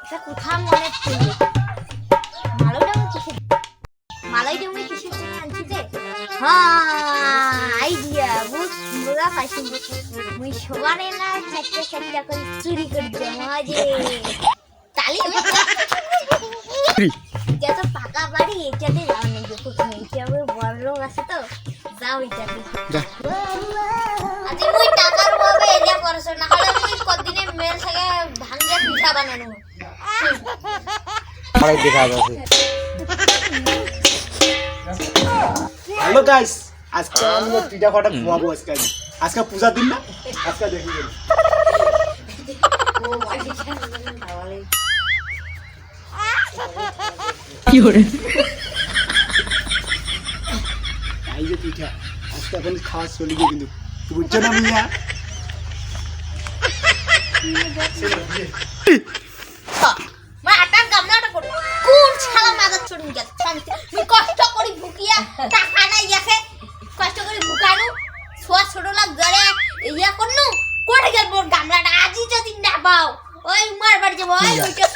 এটা কোথা মনে পড়লো মালাই ডেমে কিসের জন্য আনছি যে আইডিয়া বুঝা পাইছি মুই সবারে না চারটা চারটা করে চুরি করে জমা যে তালি এটা তো পাকা বাড়ি এটাতে যাও না দেখো তুমি এটা বড় লোক আছে তো যাও এটাতে আজ মুই টাকার ভাবে এরিয়া করছ না হলে মুই কতদিনে মেল থেকে ভাঙ্গা পিঠা বানানো আরে দেখা যাচ্ছে। হ্যালো গাইস, আজকে আমরা পিঠা ফাটা খাওয়াবো। আজকে পূজার দিন না, আজকে দেখি কি করে এই যে পিঠা আজকে এখন খাওয়া চলে গিয়ে কিন্তু বুঝছো না মিয়া মা আটার গামলাটা পড়ে কোন ছালা মাদার চড়ুন গেছে তুই কষ্ট করে ভুকিয়া টাকা নাই গেছে কষ্ট করে ভুকানো ছোয়া ছোট লাগ ধরে ইয়া করনু কোটে গেল মোর গামলাটা আজই যদি না পাও ওই মার বাড়ি যাবো ওই ওইটা